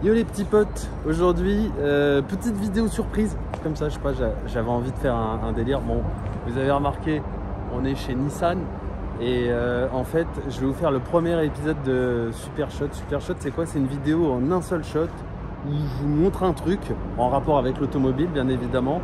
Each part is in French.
Yo les petits potes, aujourd'hui petite vidéo surprise, comme ça je sais pas, j'avais envie de faire un délire. Bon, vous avez remarqué, on est chez Nissan et en fait je vais vous faire le premier épisode de Super Shot. Super Shot c'est quoi? C'est une vidéo en un seul shot où je vous montre un truc en rapport avec l'automobile bien évidemment.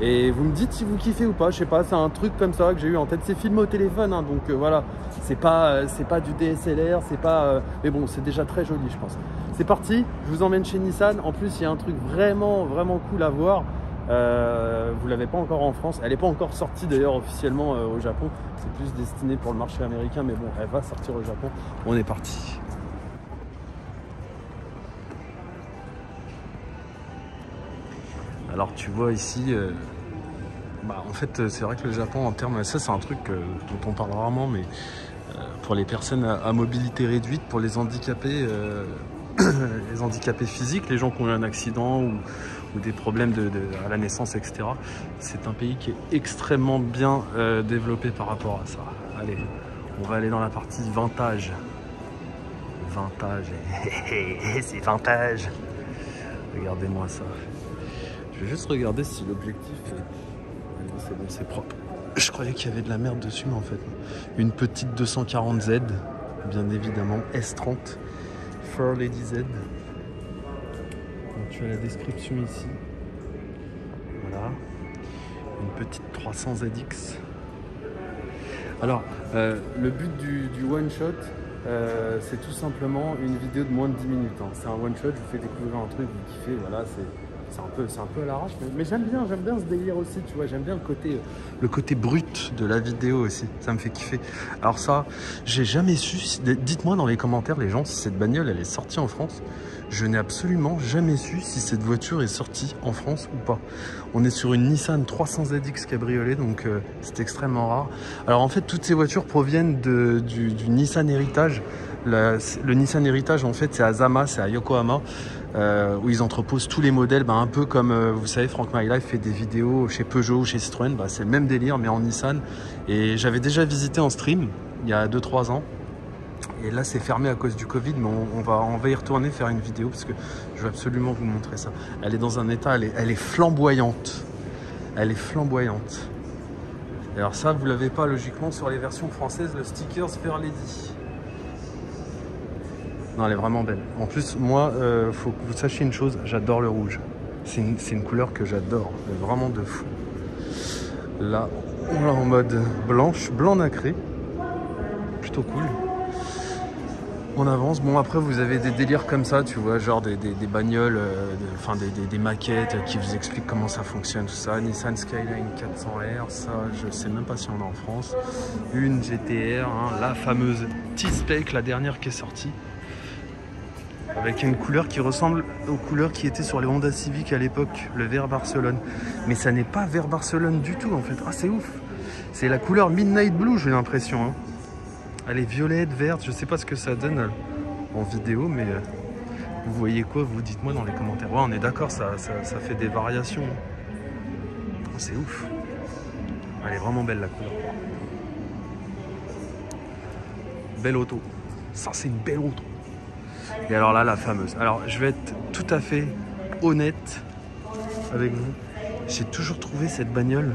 Et vous me dites si vous kiffez ou pas, je sais pas, c'est un truc comme ça que j'ai eu en tête. C'est filmé au téléphone, hein, donc voilà, c'est pas du DSLR, c'est pas... mais bon, c'est déjà très joli, je pense. C'est parti, je vous emmène chez Nissan. En plus, il y a un truc vraiment cool à voir. Vous l'avez pas encore en France, elle n'est pas encore sortie d'ailleurs officiellement au Japon. C'est plus destiné pour le marché américain, mais bon, elle va sortir au Japon. On est parti. Alors tu vois ici, en fait c'est vrai que le Japon en termes, ça c'est un truc dont on parle rarement, mais pour les personnes à mobilité réduite, pour les handicapés, les handicapés physiques, les gens qui ont eu un accident ou des problèmes à la naissance, etc. C'est un pays qui est extrêmement bien développé par rapport à ça. Allez, on va aller dans la partie vintage. Vintage, c'est vintage. Regardez-moi ça. Je vais juste regarder si l'objectif est... C'est bon, c'est propre. Je croyais qu'il y avait de la merde dessus, mais en fait, une petite 240Z, bien évidemment, S30, For Lady Z. Donc, tu as la description ici. Voilà. Une petite 300ZX. Alors, le but du one shot, c'est tout simplement une vidéo de moins de 10 minutes. Hein. C'est un one shot, je vous fais découvrir un truc, vous kiffez, voilà, c'est un peu à l'arrache, mais j'aime bien ce délire aussi, tu vois, j'aime bien le côté brut de la vidéo aussi, ça me fait kiffer. Alors ça, j'ai jamais su, dites-moi dans les commentaires les gens si cette bagnole elle est sortie en France. Je n'ai absolument jamais su si cette voiture est sortie en France ou pas. On est sur une Nissan 300ZX cabriolet, donc c'est extrêmement rare. Alors en fait, toutes ces voitures proviennent du Nissan Heritage. Le Nissan Heritage, en fait, c'est à Zama, c'est à Yokohama, où ils entreposent tous les modèles, un peu comme, vous savez, Frank My Life fait des vidéos chez Peugeot ou chez Citroën, c'est le même délire, mais en Nissan. Et j'avais déjà visité en stream, il y a 2-3 ans. Et là, c'est fermé à cause du Covid, mais on va y retourner faire une vidéo, parce que je veux absolument vous montrer ça. Elle est dans un état, elle est flamboyante. Elle est flamboyante. Et alors ça, vous l'avez pas, logiquement, sur les versions françaises, le sticker Fair Lady. Non, elle est vraiment belle. En plus, moi, faut que vous sachiez une chose, j'adore le rouge. C'est une couleur que j'adore, vraiment de fou. Là, on l'a en mode blanche, blanc nacré. Plutôt cool. On avance. Bon, après, vous avez des délires comme ça, tu vois, genre des bagnoles, des maquettes qui vous expliquent comment ça fonctionne, tout ça. Nissan Skyline 400R, ça, je sais même pas si on a en France. Une GTR, hein, la fameuse T-Spec, la dernière qui est sortie. Avec une couleur qui ressemble aux couleurs qui étaient sur les Honda Civic à l'époque, le vert Barcelone. Mais ça n'est pas vert Barcelone du tout en fait. Ah, c'est ouf. C'est la couleur Midnight Blue, j'ai l'impression. Hein. Elle est violette, verte, je sais pas ce que ça donne en vidéo, mais vous voyez quoi? Vous dites-moi dans les commentaires. Ouais, on est d'accord, ça fait des variations. Oh, c'est ouf. Elle est vraiment belle la couleur. Belle auto. Ça, c'est une belle auto. Et alors là, la fameuse. Alors, je vais être tout à fait honnête avec vous. J'ai toujours trouvé cette bagnole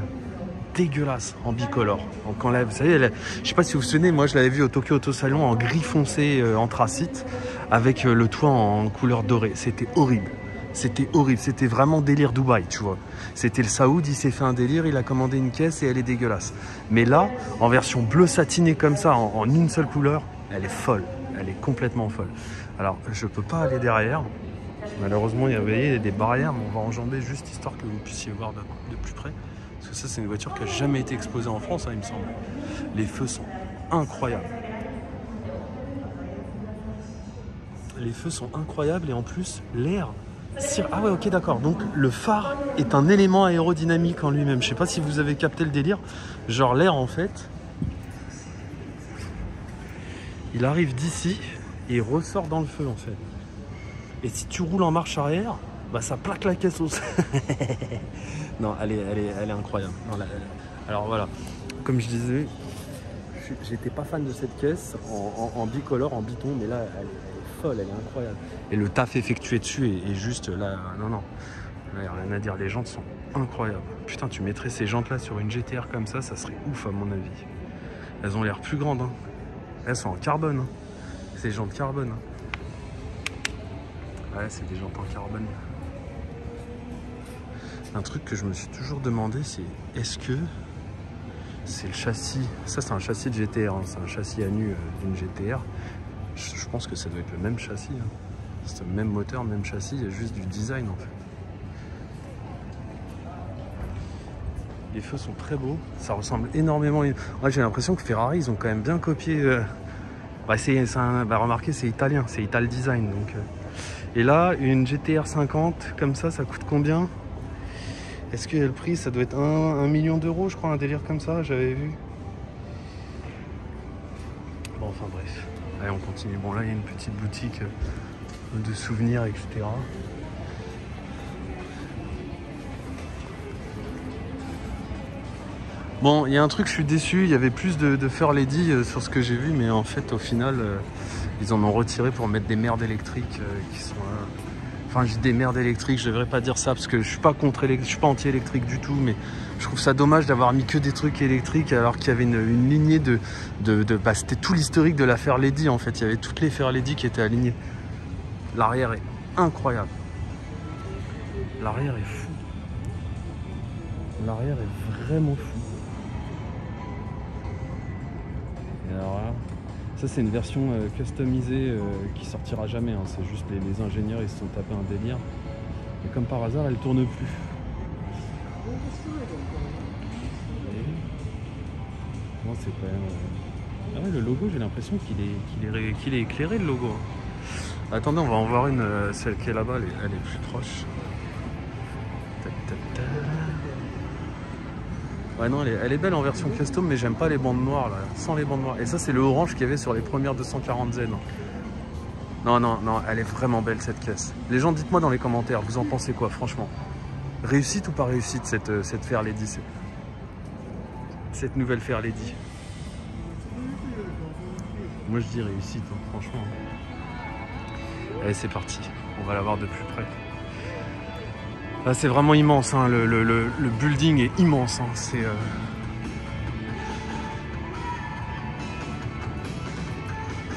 dégueulasse en bicolore. Donc, vous savez, je sais pas si vous vous souvenez, moi je l'avais vue au Tokyo Auto Salon en gris foncé anthracite avec le toit en couleur dorée. C'était horrible. C'était horrible. C'était vraiment délire Dubaï, tu vois. C'était le Saoud, il s'est fait un délire, il a commandé une caisse et elle est dégueulasse. Mais là, en version bleu satiné comme ça, en une seule couleur, elle est folle. Elle est complètement folle. Alors, je peux pas aller derrière. Malheureusement, il y avait des barrières, mais on va enjamber juste histoire que vous puissiez voir de plus près. Parce que ça, c'est une voiture qui n'a jamais été exposée en France, hein, il me semble. Les feux sont incroyables. Les feux sont incroyables et en plus, l'air... Ah ouais, ok, d'accord. Donc, le phare est un élément aérodynamique en lui-même. Je sais pas si vous avez capté le délire. Genre, l'air, en fait, il arrive d'ici et il ressort dans le feu, en fait. Et si tu roules en marche arrière, ça plaque la caisse aussi. Non, elle est incroyable. Non, alors voilà, comme je disais, j'étais pas fan de cette caisse en bicolore, en biton, mais là, elle est folle, elle est incroyable. Et le taf effectué dessus est juste là, non, non. Il n'y a rien à dire, les jantes sont incroyables. Putain, tu mettrais ces jantes-là sur une GTR comme ça serait ouf à mon avis. Elles ont l'air plus grandes, hein. Elles sont en carbone, hein. C'est des jantes carbone. Hein. Ouais, c'est des jantes en carbone. Un truc que je me suis toujours demandé, c'est est-ce que c'est le châssis, ça c'est un châssis de GTR, hein. C'est un châssis à nu d'une GTR. Je pense que ça doit être le même châssis. Hein. C'est le même moteur, même châssis, il y a juste du design en fait. Les feux sont très beaux, ça ressemble énormément. Ouais, j'ai l'impression que Ferrari, ils ont quand même bien copié. Remarquez, c'est italien, c'est Ital Design. Donc, Et là, une GTR 50, comme ça coûte combien? Est-ce que le prix, ça doit être 1 million d'euros, je crois, un délire comme ça, j'avais vu. Bon, enfin bref. Allez, on continue. Bon, là, il y a une petite boutique de souvenirs, etc. Bon, il y a un truc, je suis déçu. Il y avait plus de Fair Lady sur ce que j'ai vu, mais en fait, au final, ils en ont retiré pour mettre des merdes électriques qui sont... Enfin, j'ai des merdes électriques, je devrais pas dire ça parce que je suis pas contre je suis pas anti-électrique du tout, mais je trouve ça dommage d'avoir mis que des trucs électriques alors qu'il y avait une lignée bah, c'était tout l'historique de la Fair Lady en fait. Il y avait toutes les Fair Lady qui étaient alignées. L'arrière est incroyable. L'arrière est fou. L'arrière est vraiment fou. Et alors là, ça c'est une version customisée qui sortira jamais, hein. C'est juste les ingénieurs ils se sont tapés un délire. Et comme par hasard elle tourne plus. Non, c'est quand même... Ah ouais, le logo j'ai l'impression qu'il est éclairé le logo. Attendez, on va en voir une, celle qui est là-bas, elle est plus proche. Ouais non, elle est belle en version custom, mais j'aime pas les bandes noires là, sans les bandes noires. Et ça c'est le orange qu'il y avait sur les premières 240Z. Non, non, non, elle est vraiment belle cette caisse. Les gens, dites-moi dans les commentaires, vous en pensez quoi franchement? Réussite ou pas réussite cette Fair Lady, cette nouvelle Fair Lady? Moi je dis réussite, hein, franchement. Allez, c'est parti, on va la voir de plus près. Là c'est vraiment immense, hein. Le building est immense, hein. C'est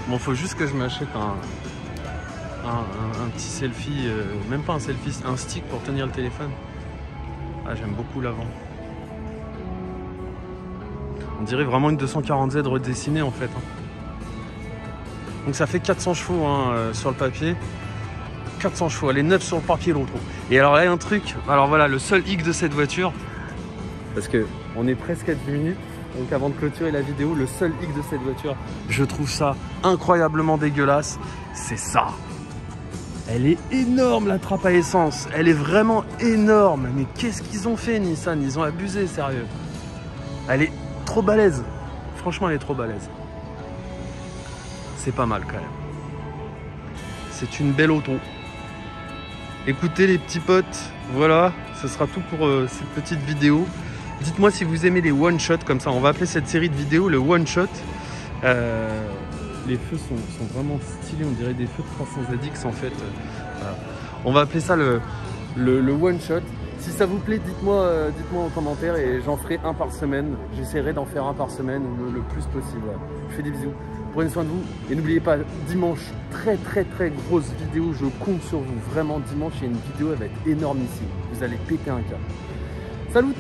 bon, faut juste que je m'achète un petit selfie, même pas un selfie, un stick pour tenir le téléphone. Ah, j'aime beaucoup l'avant. On dirait vraiment une 240Z redessinée en fait, hein. Donc ça fait 400 chevaux hein, sur le papier. 400 chevaux, elle est neuve sur le papier l'autre. Et alors là il y a un truc, alors voilà, le seul hic de cette voiture, parce que on est presque à 10 minutes, donc avant de clôturer la vidéo, le seul hic de cette voiture, je trouve ça incroyablement dégueulasse, c'est ça. Elle est énorme la trappe à essence, elle est vraiment énorme. Mais qu'est-ce qu'ils ont fait Nissan? Ils ont abusé, sérieux. Elle est trop balèze, franchement elle est trop balèze. C'est pas mal quand même. C'est une belle auto. Écoutez les petits potes, voilà, ce sera tout pour cette petite vidéo. Dites-moi si vous aimez les one-shot comme ça, on va appeler cette série de vidéos le one-shot. Les feux sont vraiment stylés, on dirait des feux de 300ZX en fait. Voilà. On va appeler ça le one-shot. Si ça vous plaît, dites-moi en commentaire et j'en ferai un par semaine. J'essaierai d'en faire un par semaine le plus possible. Voilà. Je fais des bisous. Prenez soin de vous et n'oubliez pas, dimanche, très grosse vidéo, je compte sur vous. Vraiment, dimanche, il y a une vidéo, elle va être énormissime. Vous allez péter un câble. Salut!